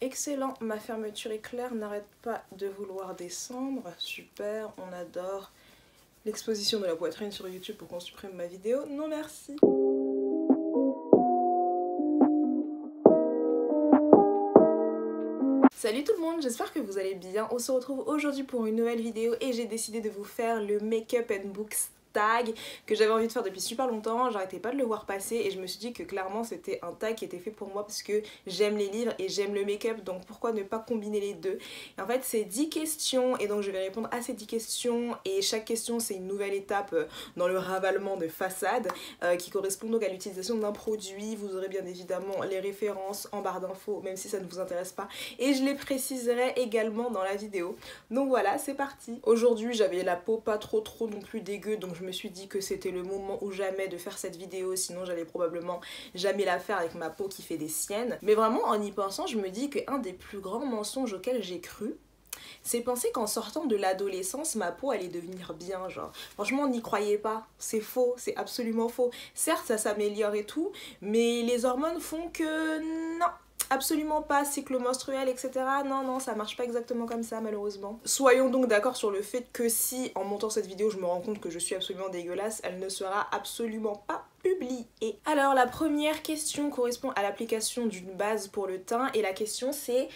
excellent, ma fermeture éclair n'arrête pas de vouloir descendre. Super, on adore l'exposition de la poitrine sur YouTube pour qu'on supprime ma vidéo. Non merci. Salut tout le monde, j'espère que vous allez bien. On se retrouve aujourd'hui pour une nouvelle vidéo et j'ai décidé de vous faire le Make-up and Books tag que j'avais envie de faire depuis super longtemps. J'arrêtais pas de le voir passer et je me suis dit que clairement c'était un tag qui était fait pour moi parce que j'aime les livres et j'aime le make-up, donc pourquoi ne pas combiner les deux. Et en fait c'est 10 questions et donc je vais répondre à ces 10 questions et chaque question c'est une nouvelle étape dans le ravalement de façade qui correspond donc à l'utilisation d'un produit. Vous aurez bien évidemment les références en barre d'infos même si ça ne vous intéresse pas et je les préciserai également dans la vidéo. Donc voilà, c'est parti. Aujourd'hui j'avais la peau pas trop non plus dégueu, donc je me suis dit que c'était le moment ou jamais de faire cette vidéo, sinon j'allais probablement jamais la faire avec ma peau qui fait des siennes. Mais vraiment en y pensant je me dis qu'un des plus grands mensonges auxquels j'ai cru, c'est penser qu'en sortant de l'adolescence ma peau allait devenir bien, genre franchement on n'y croyait pas, c'est faux, c'est absolument faux. Certes ça s'améliore et tout, mais les hormones font que non, absolument pas, cycle menstruel etc. Non, ça marche pas exactement comme ça malheureusement. Soyons donc d'accord sur le fait que si en montant cette vidéo je me rends compte que je suis absolument dégueulasse, elle ne sera absolument pas publiée. Alors la première question correspond à l'application d'une base pour le teint et la question c'est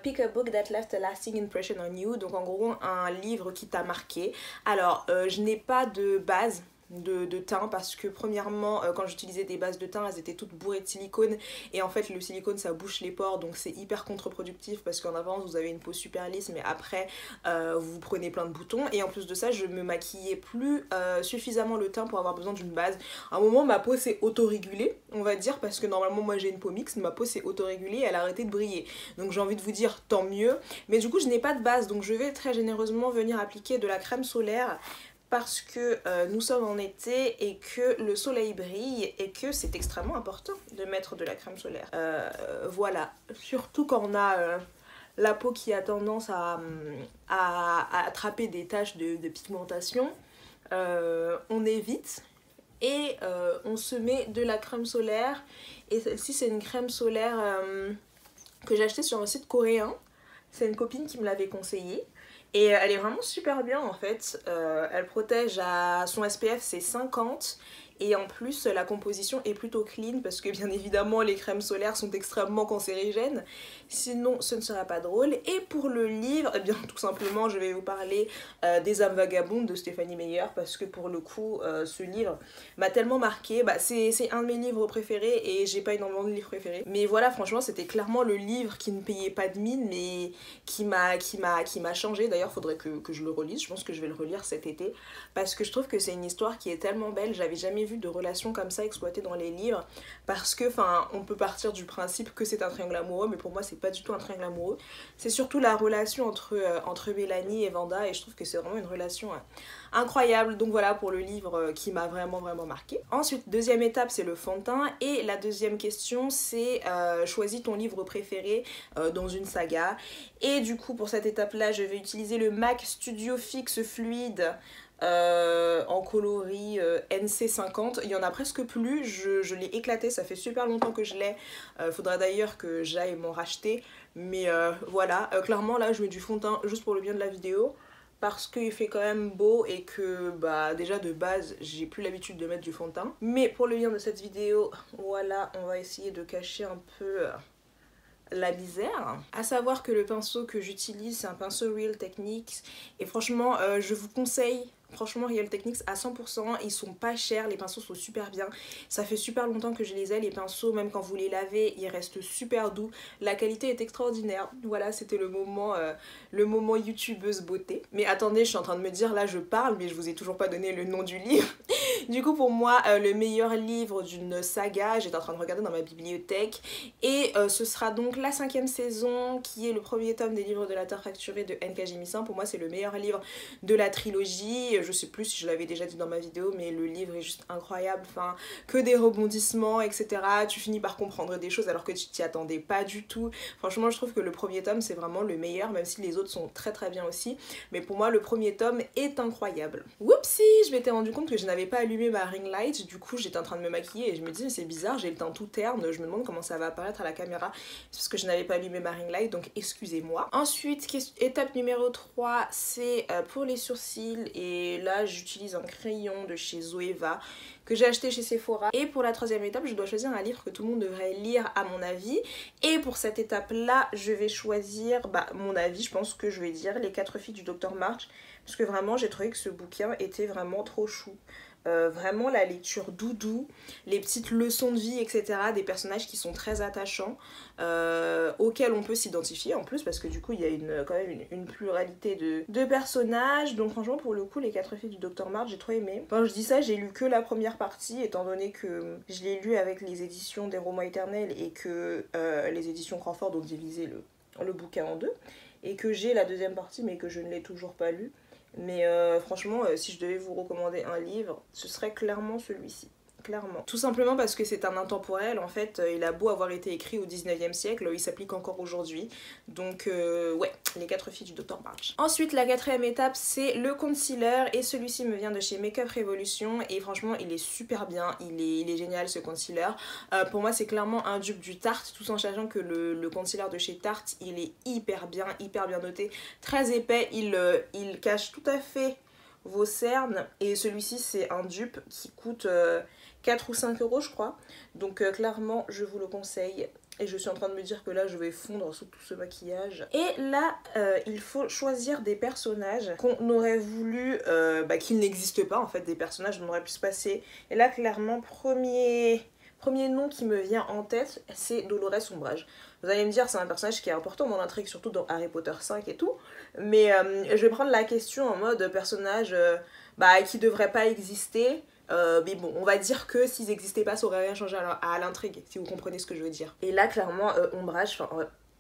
pick a book that left a lasting impression on you, donc en gros un livre qui t'a marqué. Alors je n'ai pas de base de teint parce que premièrement quand j'utilisais des bases de teint elles étaient toutes bourrées de silicone et en fait le silicone ça bouche les pores donc c'est hyper contre-productif parce qu'en avance vous avez une peau super lisse mais après vous prenez plein de boutons et en plus de ça je me maquillais plus suffisamment le teint pour avoir besoin d'une base. À un moment ma peau s'est autorégulée on va dire parce que normalement moi j'ai une peau mixte, ma peau s'est autorégulée et elle a arrêté de briller donc j'ai envie de vous dire tant mieux, mais du coup je n'ai pas de base donc je vais très généreusement venir appliquer de la crème solaire parce que nous sommes en été et que le soleil brille et que c'est extrêmement important de mettre de la crème solaire. Voilà, surtout quand on a la peau qui a tendance à attraper des taches de pigmentation, on évite et on se met de la crème solaire. Et celle-ci c'est une crème solaire que j'ai achetée sur un site coréen, c'est une copine qui me l'avait conseillée. Et elle est vraiment super bien en fait, elle protège à son SPF c'est 50 et en plus la composition est plutôt clean parce que bien évidemment les crèmes solaires sont extrêmement cancérigènes, sinon ce ne sera pas drôle. Et pour le livre, eh bien tout simplement je vais vous parler des âmes vagabondes de Stéphanie Meyer parce que pour le coup ce livre m'a tellement marqué, c'est un de mes livres préférés et j'ai pas énormément de livres préférés. Mais voilà franchement c'était clairement le livre qui ne payait pas de mine mais qui m'a changé. D'ailleurs faudrait que je le relise, je pense que je vais le relire cet été parce que je trouve que c'est une histoire qui est tellement belle, j'avais jamais vu de relations comme ça exploitées dans les livres parce que enfin on peut partir du principe que c'est un triangle amoureux mais pour moi c'est pas du tout un triangle amoureux, c'est surtout la relation entre Mélanie et Vanda et je trouve que c'est vraiment une relation incroyable. Donc voilà pour le livre qui m'a vraiment marqué. Ensuite deuxième étape c'est le fond de teint et la deuxième question c'est choisis ton livre préféré dans une saga et du coup pour cette étape là je vais utiliser le MAC Studio Fix Fluide en coloris NC50. Il y en a presque plus, je l'ai éclaté, ça fait super longtemps que je l'ai, faudra d'ailleurs que j'aille m'en racheter mais voilà, clairement là je mets du fond de teint juste pour le bien de la vidéo parce qu'il fait quand même beau et que déjà de base j'ai plus l'habitude de mettre du fond de teint, mais pour le bien de cette vidéo voilà on va essayer de cacher un peu la misère. À savoir que le pinceau que j'utilise c'est un pinceau Real Techniques et franchement je vous conseille franchement Real Techniques à 100%, ils sont pas chers, les pinceaux sont super bien, ça fait super longtemps que je les ai les pinceaux, même quand vous les lavez ils restent super doux, la qualité est extraordinaire. Voilà c'était le moment youtubeuse beauté. Mais attendez je suis en train de me dire là je parle mais je vous ai toujours pas donné le nom du livre. Du coup pour moi le meilleur livre d'une saga, j'étais en train de regarder dans ma bibliothèque et ce sera donc la 5e saison qui est le premier tome des livres de la Terre fracturée de N.K. Jemisin. Pour moi c'est le meilleur livre de la trilogie, je sais plus si je l'avais déjà dit dans ma vidéo, mais le livre est juste incroyable, enfin que des rebondissements, etc. Tu finis par comprendre des choses alors que tu t'y attendais pas du tout. Franchement je trouve que le premier tome c'est vraiment le meilleur, même si les autres sont très très bien aussi, mais pour moi le premier tome est incroyable. Whoopsie, je m'étais rendu compte que je n'avais pas allumé ma ring light, du coup j'étais en train de me maquiller et je me dis c'est bizarre, j'ai le teint tout terne, je me demande comment ça va apparaître à la caméra, c'est parce que je n'avais pas allumé ma ring light, donc excusez-moi. Ensuite, étape numéro 3, c'est pour les sourcils, et là j'utilise un crayon de chez Zoeva que j'ai acheté chez Sephora. Et pour la troisième étape, je dois choisir un livre que tout le monde devrait lire à mon avis, et pour cette étape là je vais choisir mon avis, je pense que je vais dire Les 4 filles du Dr March, parce que vraiment j'ai trouvé que ce bouquin était vraiment trop chou. Vraiment la lecture doudou, les petites leçons de vie, etc. Des personnages qui sont très attachants, auxquels on peut s'identifier en plus, parce que du coup il y a quand même une pluralité de personnages. Donc franchement pour le coup Les 4 filles du Dr March j'ai trop aimé. Quand je dis ça, j'ai lu que la première partie, étant donné que je l'ai lu avec les éditions des Romans Éternels et que les éditions Crawford ont divisé le bouquin en deux, et que j'ai la deuxième partie mais que je ne l'ai toujours pas lu. Mais franchement, si je devais vous recommander un livre, ce serait clairement celui-ci. Clairement. Tout simplement parce que c'est un intemporel, en fait, il a beau avoir été écrit au 19e siècle, il s'applique encore aujourd'hui. Donc ouais, Les 4 filles du Dr March. Ensuite, la quatrième étape, c'est le concealer, et celui-ci me vient de chez Makeup Revolution, et franchement il est super bien, il est génial ce concealer. Pour moi c'est clairement un dupe du Tarte, tout en sachant que le concealer de chez Tarte, il est hyper bien noté, très épais, il cache tout à fait vos cernes, et celui-ci c'est un dupe qui coûte 4 ou 5 euros je crois, donc clairement je vous le conseille. Et je suis en train de me dire que là je vais fondre sous tout ce maquillage. Et là il faut choisir des personnages qu'on aurait voulu qu'ils n'existent pas, en fait, des personnages dont on aurait pu se passer. Et là clairement premier nom qui me vient en tête, c'est Dolores Umbridge. Vous allez me dire c'est un personnage qui est important dans l'intrigue, surtout dans Harry Potter 5 et tout, mais je vais prendre la question en mode personnage qui devrait pas exister. Mais bon, on va dire que s'ils n'existaient pas, ça aurait rien changé à l'intrigue, si vous comprenez ce que je veux dire. Et là, clairement, Umbridge,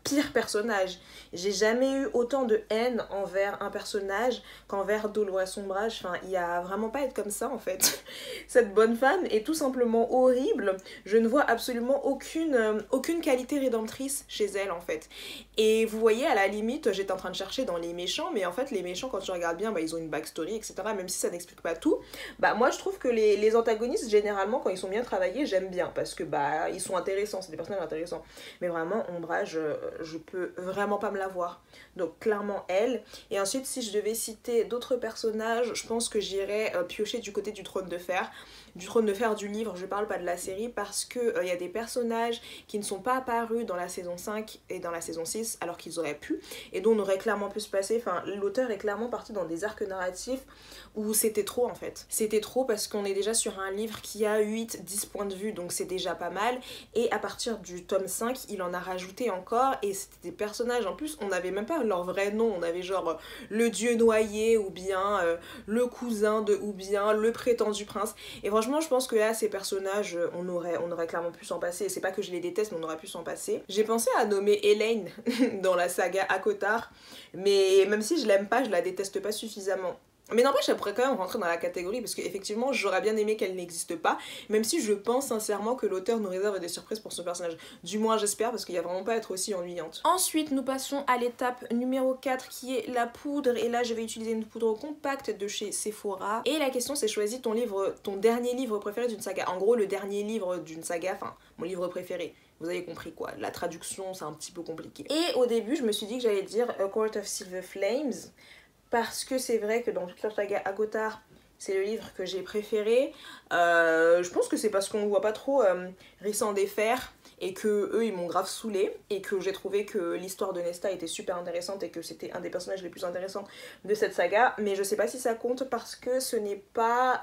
pire personnage. J'ai jamais eu autant de haine envers un personnage qu'envers Dolores Umbridge. Enfin, il y a vraiment pas à être comme ça en fait. Cette bonne femme est tout simplement horrible. Je ne vois absolument aucune qualité rédemptrice chez elle en fait. Et vous voyez, à la limite, j'étais en train de chercher dans les méchants, mais en fait les méchants, quand tu regardes bien, ils ont une backstory, etc. Même si ça n'explique pas tout. Moi je trouve que les antagonistes, généralement, quand ils sont bien travaillés, j'aime bien, parce que ils sont intéressants, c'est des personnages intéressants. Mais vraiment, Umbridge, je peux vraiment pas me la voir. Donc clairement elle. Et ensuite, si je devais citer d'autres personnages, je pense que j'irais piocher du côté du Trône de Fer. Du Trône de Fer du livre, je parle pas de la série, parce que y a des personnages qui ne sont pas apparus dans la saison 5 et dans la saison 6 alors qu'ils auraient pu, et dont on aurait clairement pu se passer. Enfin, l'auteur est clairement parti dans des arcs narratifs où c'était trop en fait. C'était trop, parce qu'on est déjà sur un livre qui a 8-10 points de vue, donc c'est déjà pas mal, et à partir du tome 5 il en a rajouté encore, et c'était des personnages, en plus on n'avait même pas leur vrai nom, on avait genre le dieu noyé, ou bien le cousin de, ou bien le prétendu prince. Et franchement je pense que là ces personnages on aurait clairement pu s'en passer. C'est pas que je les déteste, mais on aurait pu s'en passer. J'ai pensé à nommer Elaine dans la saga ACOTAR, mais même si je l'aime pas, je la déteste pas suffisamment. Mais n'empêche, elle pourrait quand même rentrer dans la catégorie, parce qu'effectivement j'aurais bien aimé qu'elle n'existe pas, même si je pense sincèrement que l'auteur nous réserve des surprises pour son personnage. Du moins j'espère, parce qu'il y a vraiment pas à être aussi ennuyante. Ensuite nous passons à l'étape numéro 4 qui est la poudre, et là je vais utiliser une poudre compacte de chez Sephora. Et la question c'est: choisis ton dernier livre préféré d'une saga. En gros le dernier livre d'une saga, enfin mon livre préféré. Vous avez compris quoi, la traduction c'est un petit peu compliqué. Et au début je me suis dit que j'allais dire A Court of Silver Flames, parce que c'est vrai que dans toute la saga ACOTAR, c'est le livre que j'ai préféré. Je pense que c'est parce qu'on ne voit pas trop Rhysand des Fers, et que eux ils m'ont grave saoulée, et que j'ai trouvé que l'histoire de Nesta était super intéressante, et que c'était un des personnages les plus intéressants de cette saga. Mais je sais pas si ça compte, parce que ce n'est pas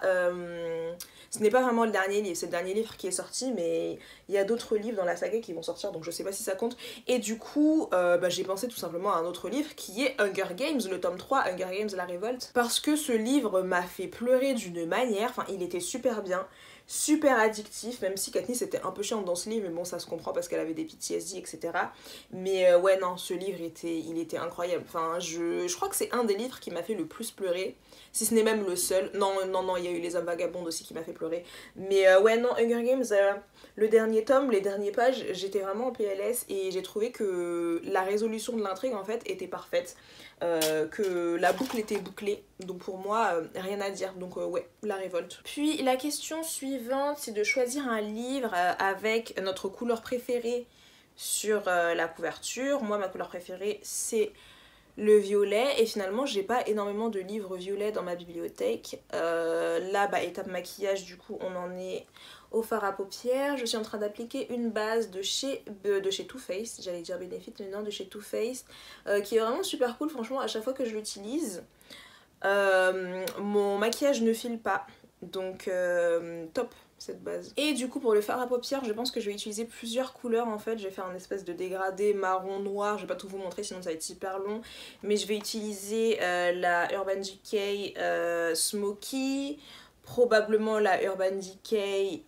vraiment le dernier livre, c'est le dernier livre qui est sorti, mais il y a d'autres livres dans la saga qui vont sortir, donc je sais pas si ça compte. Et du coup j'ai pensé tout simplement à un autre livre qui est Hunger Games, le tome 3, Hunger Games la révolte, parce que ce livre m'a fait pleurer d'une manière, enfin il était super bien. super addictif, même si Katniss était un peu chiante dans ce livre, mais bon ça se comprend parce qu'elle avait des PTSD, etc. Mais ouais non, ce livre il était incroyable. Enfin je crois que c'est un des livres qui m'a fait le plus pleurer, si ce n'est même le seul. Non, il y a eu Les Hommes Vagabondes aussi qui m'a fait pleurer. Mais ouais non, Hunger Games, le dernier tome, les dernières pages, j'étais vraiment en PLS et j'ai trouvé que la résolution de l'intrigue en fait était parfaite. Que la boucle était bouclée, donc pour moi rien à dire, donc ouais, La Révolte. Puis la question suivante, c'est de choisir un livre avec notre couleur préférée sur la couverture. Moi ma couleur préférée c'est le violet, et finalement j'ai pas énormément de livres violets dans ma bibliothèque. Là bah étape maquillage, du coup on en est au fard à paupières. Je suis en train d'appliquer une base de chez Too Faced, j'allais dire Benefit mais non, de chez Too Faced, qui est vraiment super cool. Franchement à chaque fois que je l'utilise mon maquillage ne file pas, donc top cette base. Et du coup pour le fard à paupières je pense que je vais utiliser plusieurs couleurs en fait. Je vais faire un espèce de dégradé marron noir, je vais pas tout vous montrer sinon ça va être hyper long, mais je vais utiliser la Urban Decay Smoky, probablement la Urban Decay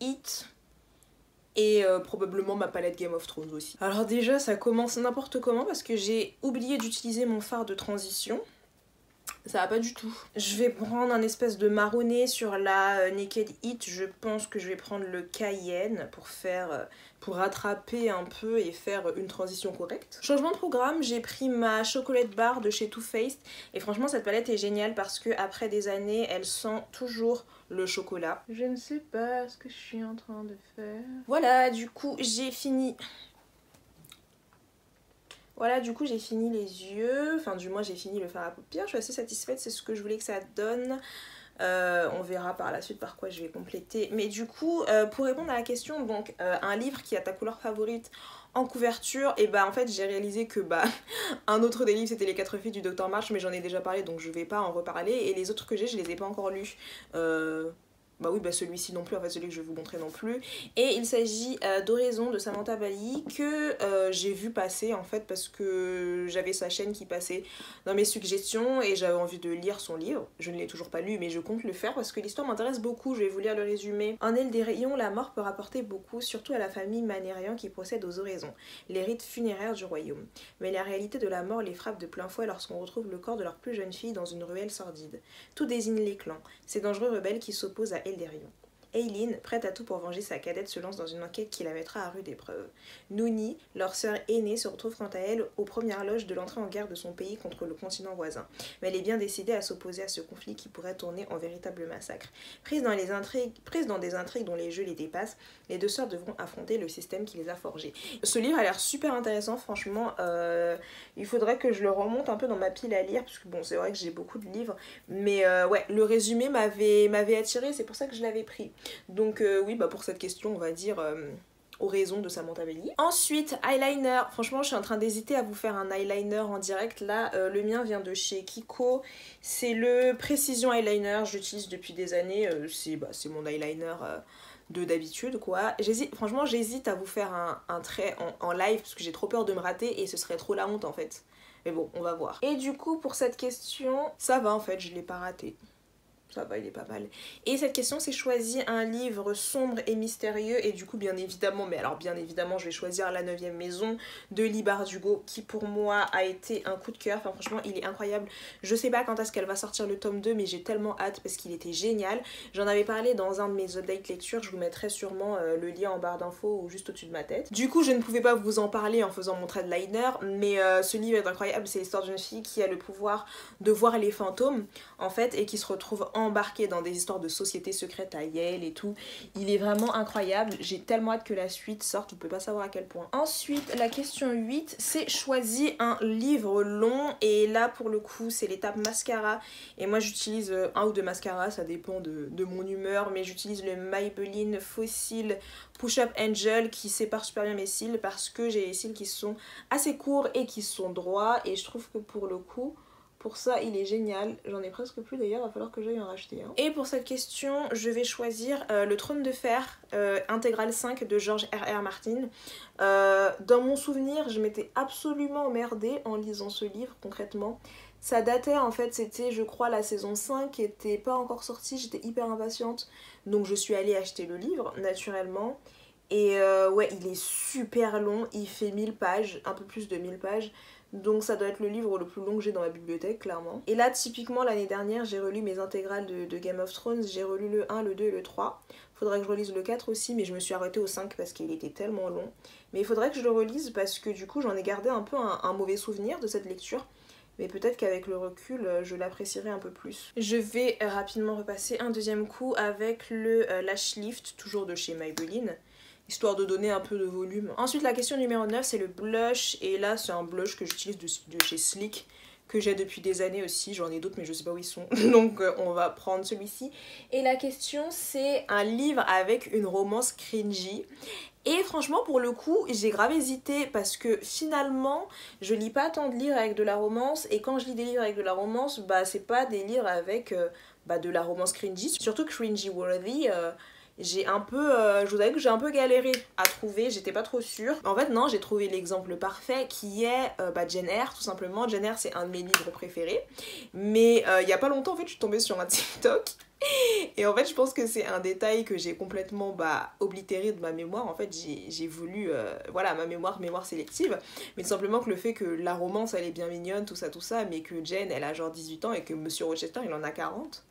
Heat, et probablement ma palette Game of Thrones aussi. Alors déjà ça commence n'importe comment parce que j'ai oublié d'utiliser mon fard de transition. Ça va pas du tout. Je vais prendre un espèce de marronné sur la Naked Heat. Je pense que je vais prendre le Cayenne pour rattraper un peu et faire une transition correcte. Changement de programme, j'ai pris ma chocolate bar de chez Too Faced. Et franchement cette palette est géniale parce que après des années, elle sent toujours le chocolat. Je ne sais pas ce que je suis en train de faire. Voilà, du coup j'ai fini... Voilà, du coup j'ai fini les yeux, enfin du moins j'ai fini le fard à paupières, je suis assez satisfaite, c'est ce que je voulais que ça donne. On verra par la suite par quoi je vais compléter. Mais du coup, pour répondre à la question, donc un livre qui a ta couleur favorite en couverture, et bah en fait j'ai réalisé que bah un autre des livres c'était Les 4 filles du Docteur March, mais j'en ai déjà parlé donc je vais pas en reparler, et les autres que j'ai je les ai pas encore lus. Bah oui, bah celui-ci non plus, en fait celui que je vais vous montrer non plus. Et il s'agit d'Oraison de Samantha Bali que j'ai vu passer en fait parce que j'avais sa chaîne qui passait dans mes suggestions et j'avais envie de lire son livre. Je ne l'ai toujours pas lu mais je compte le faire parce que l'histoire m'intéresse beaucoup. Je vais vous lire le résumé. En Eldérion, la mort peut rapporter beaucoup, surtout à la famille Manérian qui procède aux oraisons, les rites funéraires du royaume. Mais la réalité de la mort les frappe de plein fouet lorsqu'on retrouve le corps de leur plus jeune fille dans une ruelle sordide. Tout désigne les clans, ces dangereux rebelles qui s'opposent à Eldérion. Aileen, prête à tout pour venger sa cadette, se lance dans une enquête qui la mettra à rude épreuve. Nooni, leur sœur aînée, se retrouve quant à elle aux premières loges de l'entrée en guerre de son pays contre le continent voisin. Mais elle est bien décidée à s'opposer à ce conflit qui pourrait tourner en véritable massacre. Prises dans des intrigues dont les jeux les dépassent, les deux sœurs devront affronter le système qui les a forgées. Ce livre a l'air super intéressant, franchement. Il faudrait que je le remonte un peu dans ma pile à lire, parce que bon, c'est vrai que j'ai beaucoup de livres, mais ouais, le résumé m'avait attiré, c'est pour ça que je l'avais pris. Donc oui, bah pour cette question, on va dire Oraison de Samantha Bali. Ensuite, eyeliner. Franchement, je suis en train d'hésiter à vous faire un eyeliner en direct. Là, le mien vient de chez Kiko. C'est le Precision Eyeliner. Je l'utilise depuis des années. C'est mon eyeliner de d'habitude, quoi. Franchement, j'hésite à vous faire un trait en live parce que j'ai trop peur de me rater et ce serait trop la honte en fait. Mais bon, on va voir. Et du coup, pour cette question, ça va en fait, je l'ai pas raté. Ça va, il est pas mal. Et cette question, c'est choisir un livre sombre et mystérieux. Et du coup, bien évidemment, je vais choisir La 9e maison de Leigh Bardugo, qui pour moi a été un coup de cœur. Enfin, franchement, il est incroyable. Je sais pas quand est-ce qu'elle va sortir le tome 2, mais j'ai tellement hâte parce qu'il était génial. J'en avais parlé dans un de mes updates lecture. Je vous mettrai sûrement le lien en barre d'infos ou juste au-dessus de ma tête. Du coup, je ne pouvais pas vous en parler en faisant mon trade liner, mais ce livre est incroyable. C'est l'histoire d'une fille qui a le pouvoir de voir les fantômes, en fait, et qui se retrouve embarqué dans des histoires de sociétés secrètes à Yale et tout. Il est vraiment incroyable, j'ai tellement hâte que la suite sorte, vous pouvez pas savoir à quel point. Ensuite, la question 8, c'est choisir un livre long, et là pour le coup c'est l'étape mascara, et moi j'utilise un ou deux mascaras, ça dépend de mon humeur, mais j'utilise le Maybelline Fossil Push-Up Angel qui sépare super bien mes cils parce que j'ai les cils qui sont assez courts et qui sont droits, et je trouve que pour le coup, pour ça, il est génial. J'en ai presque plus d'ailleurs, il va falloir que j'aille en racheter un. Et pour cette question, je vais choisir Le Trône de Fer, intégrale 5 de George R.R. Martin. Dans mon souvenir, je m'étais absolument emmerdée en lisant ce livre, concrètement. Ça datait en fait, c'était je crois la saison 5 qui était pas encore sortie, j'étais hyper impatiente. Donc je suis allée acheter le livre naturellement. Et ouais, il est super long, il fait 1000 pages, un peu plus de 1000 pages. Donc ça doit être le livre le plus long que j'ai dans ma bibliothèque, clairement. Et là, typiquement, l'année dernière, j'ai relu mes intégrales de Game of Thrones. J'ai relu le 1, le 2 et le 3. Faudrait que je relise le 4 aussi, mais je me suis arrêtée au 5 parce qu'il était tellement long. Mais il faudrait que je le relise parce que du coup, j'en ai gardé un peu un mauvais souvenir de cette lecture. Mais peut-être qu'avec le recul, je l'apprécierai un peu plus. Je vais rapidement repasser un deuxième coup avec le Lash Lift, toujours de chez Maybelline, histoire de donner un peu de volume. Ensuite, la question numéro 9, c'est le blush. Et là, c'est un blush que j'utilise de chez Sleek, que j'ai depuis des années aussi. J'en ai d'autres, mais je sais pas où ils sont. Donc, on va prendre celui-ci. Et la question, c'est un livre avec une romance cringy. Et franchement, pour le coup, j'ai grave hésité parce que finalement, je lis pas tant de livres avec de la romance. Et quand je lis des livres avec de la romance, bah c'est pas des livres avec de la romance cringy. Surtout cringy worthy. J'ai un peu, je vous avoue que j'ai un peu galéré à trouver, j'étais pas trop sûre. En fait non, j'ai trouvé l'exemple parfait qui est Jane Eyre tout simplement. Jane Eyre c'est un de mes livres préférés. Mais il y a pas longtemps en fait je suis tombée sur un TikTok. Et en fait je pense que c'est un détail que j'ai complètement oblitéré de ma mémoire. En fait j'ai voulu, voilà, ma mémoire sélective. Mais tout simplement que le fait que la romance elle est bien mignonne, tout ça, mais que Jane elle a genre 18 ans et que Monsieur Rochester il en a 40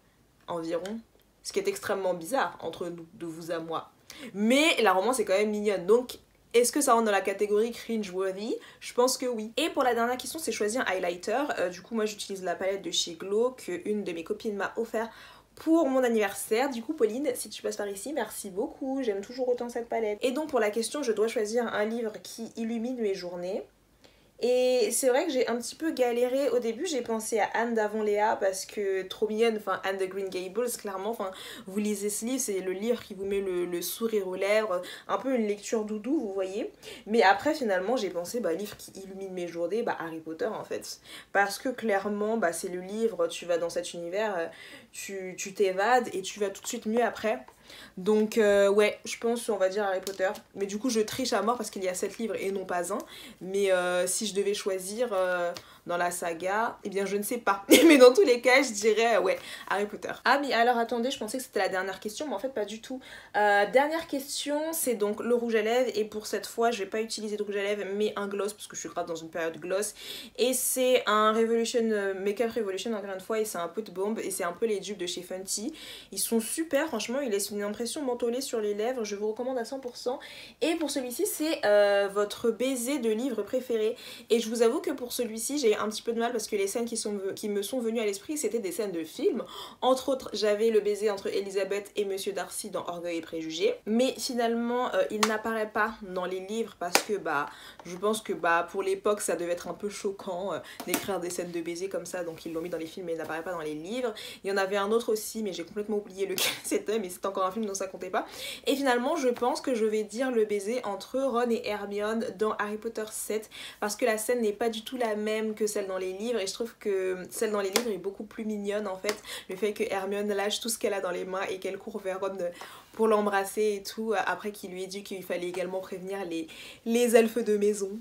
environ. Ce qui est extrêmement bizarre entre nous, de vous à moi. Mais la romance est quand même mignonne. Donc, est-ce que ça rentre dans la catégorie cringe-worthy? Je pense que oui. Et pour la dernière question, c'est choisir un highlighter. Du coup, moi, j'utilise la palette de chez Glow qu'une de mes copines m'a offert pour mon anniversaire. Du coup, Pauline, si tu passes par ici, merci beaucoup. J'aime toujours autant cette palette. Et donc, pour la question, je dois choisir un livre qui illumine mes journées. Et c'est vrai que j'ai un petit peu galéré au début, j'ai pensé à Anne d'Avonlea parce que trop mignonne, enfin Anne de Green Gables clairement, enfin vous lisez ce livre, c'est le livre qui vous met le sourire aux lèvres, un peu une lecture doudou vous voyez. Mais après finalement j'ai pensé livre qui illumine mes journées, Harry Potter en fait. Parce que clairement c'est le livre, tu vas dans cet univers, tu t'évades et tu vas tout de suite mieux après. Donc ouais, je pense on va dire Harry Potter. Mais du coup je triche à mort parce qu'il y a 7 livres et non pas un. Mais si je devais choisir dans la saga, eh bien je ne sais pas. Mais dans tous les cas je dirais ouais, Harry Potter. Ah mais alors attendez, je pensais que c'était la dernière question, mais en fait pas du tout. Dernière question, c'est donc le rouge à lèvres. Et pour cette fois je vais pas utiliser de rouge à lèvres mais un gloss parce que je suis grave dans une période gloss. Et c'est un Revolution, Makeup Revolution encore une fois. Et c'est un pot de bombe et c'est un peu les dupes de chez Fenty. Ils sont super, franchement ils laissent une impression mentholée sur les lèvres, je vous recommande à 100%. Et pour celui-ci c'est votre baiser de livre préféré. Et je vous avoue que pour celui-ci j'ai eu un petit peu de mal parce que les scènes qui me sont venues à l'esprit c'était des scènes de films. Entre autres j'avais le baiser entre Elisabeth et Monsieur Darcy dans Orgueil et Préjugés. Mais finalement il n'apparaît pas dans les livres parce que je pense que pour l'époque ça devait être un peu choquant d'écrire des scènes de baiser comme ça. Donc ils l'ont mis dans les films mais il n'apparaît pas dans les livres. Il y en avait un autre aussi mais j'ai complètement oublié lequel c'était, mais c'est encore un film donc ça comptait pas. Et finalement je pense que je vais dire le baiser entre Ron et Hermione dans Harry Potter 7 parce que la scène n'est pas du tout la même que celle dans les livres et je trouve que celle dans les livres est beaucoup plus mignonne en fait. Le fait que Hermione lâche tout ce qu'elle a dans les mains et qu'elle court vers Ron pour l'embrasser et tout, après qu'il lui ait dit qu'il fallait également prévenir les elfes de maison.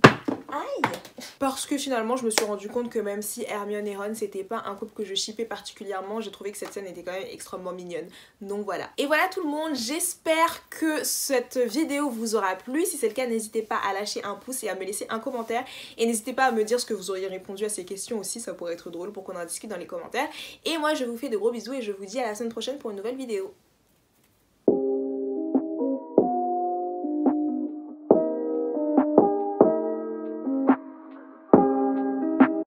Aïe! Parce que finalement je me suis rendu compte que même si Hermione et Ron c'était pas un couple que je shippais particulièrement, j'ai trouvé que cette scène était quand même extrêmement mignonne. Donc voilà. Et voilà tout le monde, j'espère que cette vidéo vous aura plu. Si c'est le cas, n'hésitez pas à lâcher un pouce et à me laisser un commentaire. Et n'hésitez pas à me dire ce que vous auriez répondu à ces questions aussi, ça pourrait être drôle pour qu'on en discute dans les commentaires. Et moi je vous fais de gros bisous et je vous dis à la semaine prochaine pour une nouvelle vidéo.